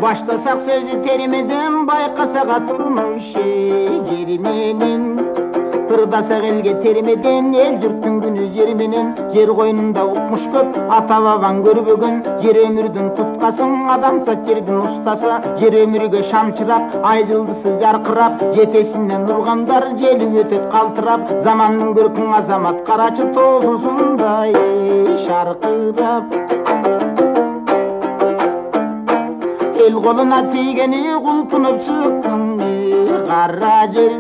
Başlasak sözü terimeden bayqasak turmuş jeri menen. Kırdasak elge terimeden el jurttun günü jeri menen. Jer koynunda ukmuş köp ata baban görбөгөн. Jer ömürдүн tutkasın adamsat жердин ustası. Jer ömürgө şamçırap ay yıldızı jarkırap. Жетесинен urganдар желип өтөt калтырап. Замандын көркүн азамат карачы тозусундай шаркырап. El koluna tiygeni kulpunup çıktın kara jer.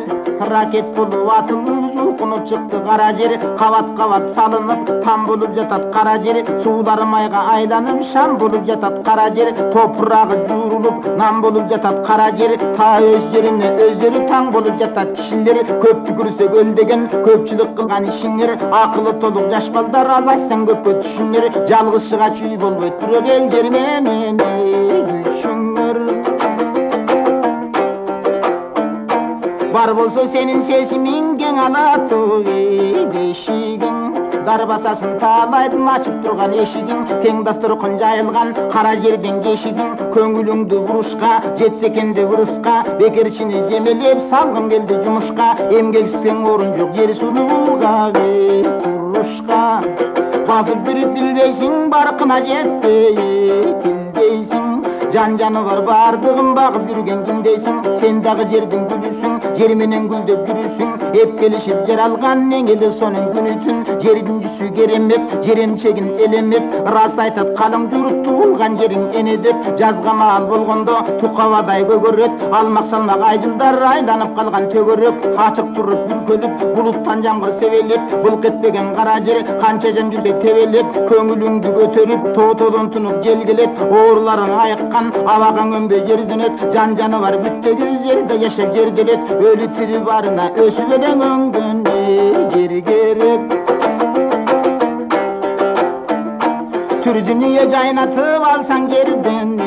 Raket bulup atılıp zulkunup çıktı kara jer. Kavat kavat salınıp tam bulup jatat kara jer. Suuları mayga aylanıp şam bulup jatat kara jer. Toprağı jurulup nam bulup jatat kara jer. Ta öz jerine özleri taң bulup jatat kişiler. Köp tükürse göl degen köpçülük kılgan işiңер. Akıllı toluk jaş balдар az açsan köpkö düşünler. Жалгыз чыгач үй болбойт бирок эл жер менен Var bolsa senin sesimin gen alatu beşigin. Darbasasın taalaydın açıp turgan eşigin. Teң dasturkun jayılgan kara жерден кешигин. Көңүлүңдү бурушка жетсе экенди вырыска. Бекерчини жемелеп салгым келди жумушка. Эмгексиң орун жок жер сулууга турушка. Басып бирип билбейсиң баркына жетпей тилдейсиң. Жан-жаны бар бардыгын багып жүрген кимдейсиң. Сен дагы жердин гүлүсүң, жер менен гүлдөп жүрүсүң. Эпкелишип жер алган эң эле сонун күнү түн. Жердин жүзү керемет, жер эмчегин элемет. Рас айтат калың журут туулган жериң эне деп. Жазга маал болгондо тукабадай көгөрөт. Алмак салмак айжылдар айланып калган төгөрөк. Ачык туруп бүркөлүп, булуттан жамгыр себелеп. Булк этпеген кара жер канча жан жүрсө тебелеп. Көңүлүңдү көтөрүп, тоотодон тунуп жел келет. Ооруларың айыккан абагаң өнбөй жерден өт. Жан-жаны бар бүттөгү жерде жашап жерделет. Өлү тири барына өсүп элең өңгөн жер керек. Түр дүние жайнатып алсаң жерден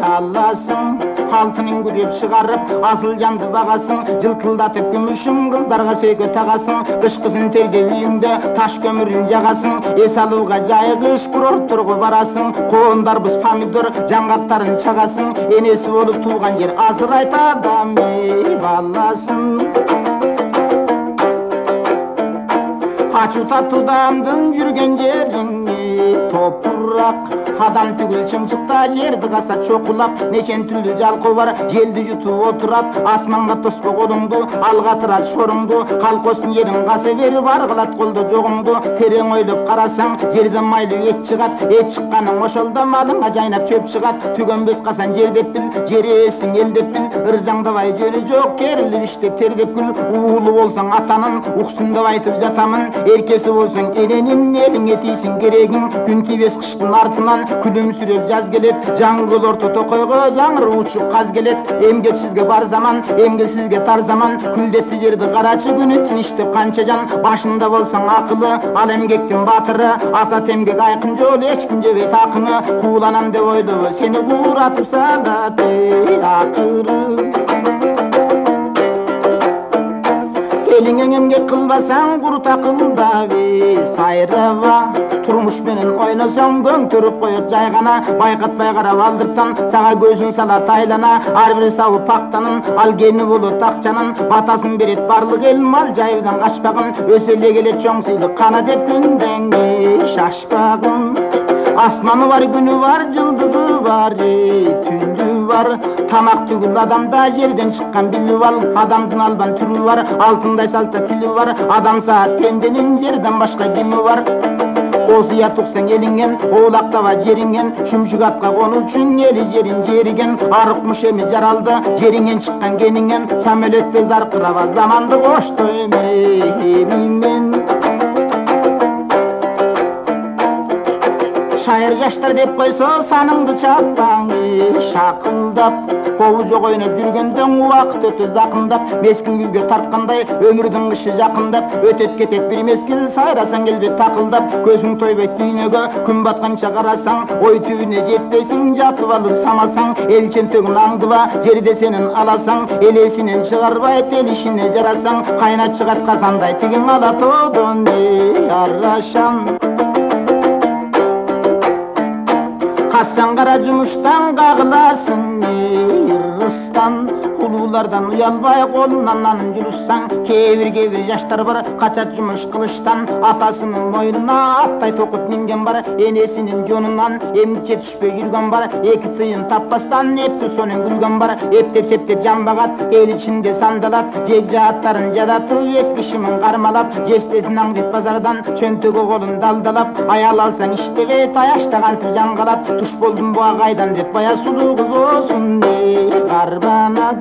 аласың. Алтынын күреп чыгарып асыл жанды багасың. Жылтылдатып күмүшүн кыздарга сөйгө тагасың. Кышкысын тердеп үйүңдө таш көмүрүн жагасың. Эс алууга жайгыш курортторго барасың. Коондарбыз помидор жаңгактарын чагасың. Энеси болуп тууган жер азырайт адам баласын. Ачуу татуудамдын жүрген жериң топурак. Адам түгүл чымчыкта жерди каса чокулап. Нечен түрлүү жалкоо бар желди жутуп отурат. Асманга тоспо колуңду алгатырат шоруңду. Калкосын жерин каса берип аргылат колдо жогуңду. Терең ойлоп карасаң жерден майлуу эт чыгат. Эт чыкканың ошолдо малыңа жайнап чөп чыгат. Түгөнбөс касан жер деп бил, жер ээсиң эл деп бил. Ыржаңдабай жөнү жок керилип иштеп тердеп күл. Уулу болсоң атанын уксун деп айтып жатамын. Эркеси болсоң эненин элиңе тийсиң керегиң. Күн тийбес кыштын артынан күлүмсүрөп жаз келет. Жаңгыл орто токойго жаңыр учуп каз келет. Эмгексизге бар заман, эмгексизге тар заман. Күлдетти жерди карачы күнү түн иштеп канча жан. Башында болсоң акылы, ал эмгектин батыры. Асат эмгек айкын жол, эч ким жебейт акыны. Кууланам деп ойлобо, сени кууратып салат акыры. Элиңе эмгек кылбасаң курут акылдабы сайраба. Турмуш менен ойносоң көңтөрүп коет жайгана. Байкатпай карап алдыртан сага көзүн салат айлана. Ар бир сабы пактанын ал кени болот акчанын. Батасын берет барлык эл мал жайыдан качпагын. Өсө эле келет чоң сыйлык кана деп күндөн шашпагын. Асманы бар, күнү бар, жылдызы бар, түндү бар. Тамак түгүл адамда жерден чыккан билип ал. Адамдын албан түрү бар, алтындай салта тили бар. Адам саат пенденин жерден башка кими бар. Осуя туксаң элиңен, оолактаба жериңен. Шүмшүк атка конучун эли жерин жериген. Арыкмыш эми жаралды жериңен чыккан кениңен. Самолетте заркыраба заманды кошто эмимен. Шайыр жаштар деп койсо саныңды чаппаң шакылдап. Кобу жок ойноп жүргөндөн убакыт өтө закындап. Мескил күзгө тарткандай өмүрдүн кышы жакындап. Өтөт кетет бир мескил сайрасаң келбет такылдап. Көзүң тойбойт дүйнөгө күн батканча карасаң. Ой түбүнө жетпейсиң жатып алып самасаң. Эл чөнтөгүн аңдыба жерде сенин аласаң. Элесинен чыгарбайт эл ишине жарасаң. Кайнап чыгат казандай тигиң алатоодон арашан. Кассаң кара жумуштан кагыласың Кыргызстан улуулардан уялбай колунан анын жүрүшсаң, кээ-бир жаштар бар качат жумуш кылыштан, атасынын мойнуна аттай токут минген бар, энесинин жонунан эмче түшпөй жүргөн бар, эки тыйын таппастан эпти сонун күлгөн бар, эптеп септеп жамбагат, эл ичинде сандалат, жек жааттарын жадатып, эс кишимин кармалап, жестесин аңдыт базардан, чөнтөгү колун далдалап, аял алсаң иштебейт, аяшта кантип жамгалат, туш болдум буга кайдан деп бая сулуу кыз болсун карбанат.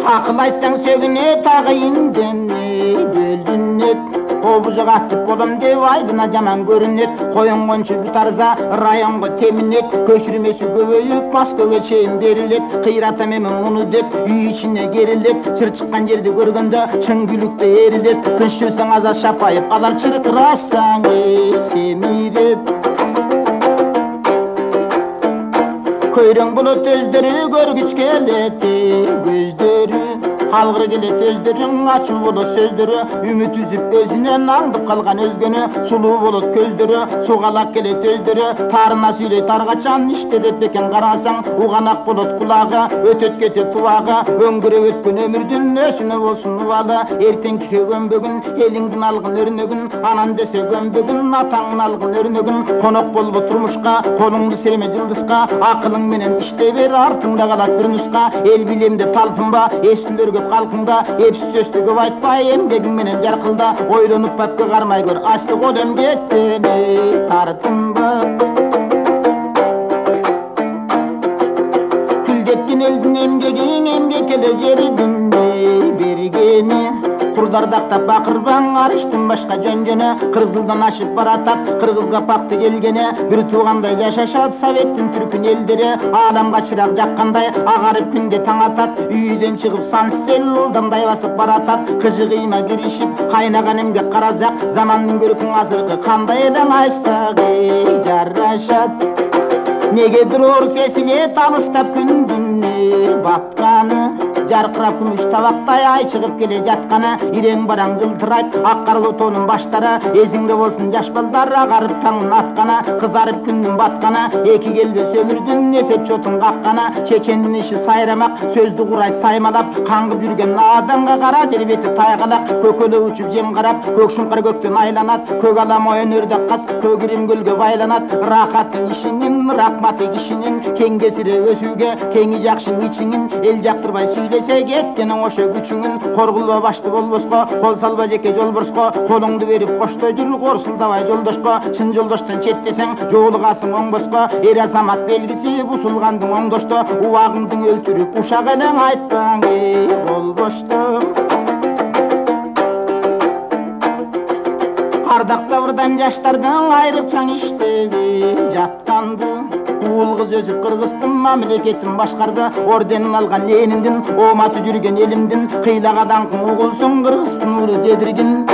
Акыл айтсаң сөгүнөт, тагы инденет, бөлдүнөт, обузук аттып болом деп айдына жаман көрүнөт, коюн кончу бутарза районго теминет, көчүрмөсү көбөйүп Москвага чейин берилет, кыйрата менен муну деп үй ичине керилет, чыр чыккан жерди көргөндө чың күлүктө эрилет, тынч жүрсөң азат шапайып калар, чыркырасаң семирет. Көйрөң болот өздөрү, көргүч келет көздөрү, алгыр келет өздөрүң, ачуу болот сөздөрү, үмүт үзүп өзүнөн аңдып калган өзгөнү, сулуу болот көздөрү, сугалак келет өздөрү, тарына сүйлөйт ар качан, иште деп бекен карасаң, уганак болот кулагы, өтөт кетет тубагы, өңгүрөп өткөн өмүрдүн өсүнө болсун убалы, эртеңки көмбөгүн, элиңдин алгын өрнөгүн, анан десе көмбөгүн, атаңдын алгын өрнөгүн, конок болбо турмушка, колуңду серме жылдызга, акылың менен иштей бер, артыңда калат бир нуска, эл билем деп талпынба, эстилер көп калкыңда, эпсиз сөздү көп айтпа, эмгегиң менен жаркылда, ойлонуп бапка кармай көр, асты кодем кетпени тартынба. Күлдеткен элдин эмгегин, эмгек эле жердин бергени, курдардактап бакырбаң, арыштын башка жөн-жөнү, 40 жылдан ашып баратат, кыргызга пакты келгени, бир туугандай жашашат советтин түркүн элдери, ааламга чырак жаккандай агарып күндө таң атат, үйдөн чыгып сансел ылдамдай басып баратат, кыжы кыйма киришип кайнаган эмгек каразак, замандын көркүң азыркы кандай эле айтсак жарашат. Негедир оор сесилет алыстап күндүн батканы, жаркырап күмүш табактай ай чыгып келе жатканы, ирең бараң жылтырайт ак карлуу тоонун баштары, эсиңде болсун жаш балдар агарып таңдын атканы, кызарып күндүн батканы, эки келбес өмүрдүн эсеп чотун какканы, чечендин иши сайрамак, сөздү курайт саймалап, каңгып жүргөн адамга кара жер бети тайгалак, көкөлө учуп жем карап, көк шуңкар көктөн айланат, көк алам өнөрдө кас, көгүрим көлгө байланат, рахаттын ишинин, рахматы кишинин, кең кесире өсүүгө, кеңи жакшың ичиңин, эл жактырбай сүйлөсө кеткениң ошо күчүңүн, коргулба башты болбоско, кол салба жеке жолборско, колуңду берип коштой жүр, корсулдабай жолдошко, чын жолдоштон четтесең, жоолугасың оңбоско, эр азамат белгиси бусулгандың оңдошто, убагыңдың өлтүрүп, ушак элең айтпаң болбошто. Ардакта ырдайм жаштардын айрыкчаң иштеби жатканды, уул кыз өсүп Кыргыздын мамлекетин башкарды, орденин алган Лениндин, ооматы жүргөн элимдин, кыйлага даңкың угулсун Кыргыздын уру дедиргин.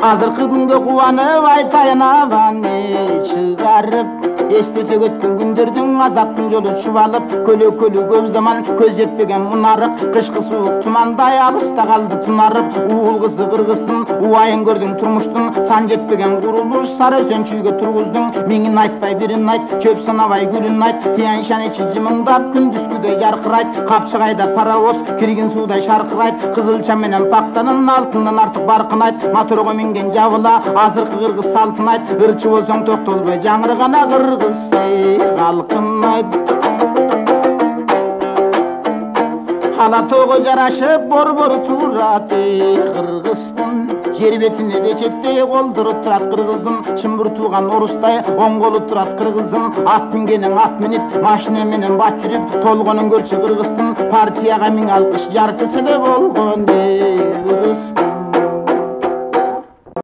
Азыркы күнгө кубанып айтайын абаны чыгарып, эстесек өткөн күндөрдүн азаптын жолу чубалып, көлөкөлү көп заман көз жетпеген мунарык, кышкы суук тумандай алыста калды тунарып, уул кызы Кыргыздын убайын көрдүң турмуштун, сан жетпеген курулуш сары сөнчүүгө тургуздуң, миңин айтпай бирин айт, чөп санабай гүлүн айт, Тиян Шан ичи жымыңдап күндүзгүдөй жаркырайт, Капчыгайда паровоз кирген суудай шаркырайт, Кызылча менен пактанын алтындан артык баркынайт, моторго минген жабыла азыркы кыргыз салтын айт, ырчы болсоң токтолбой жаңыргана кыргыз халкын айт. Ала тоого жарашып борбор турат Кыргыздын, жер бетине бечеттей колдору турат Кыргыздын, чымбыр тууган орустай оң колу турат Кыргыздын, ат мингениң ат минип, машина менен бат жүрүп, толгонун көрчү Кыргыздын, партияга миң алкыш жарчысы эле болгон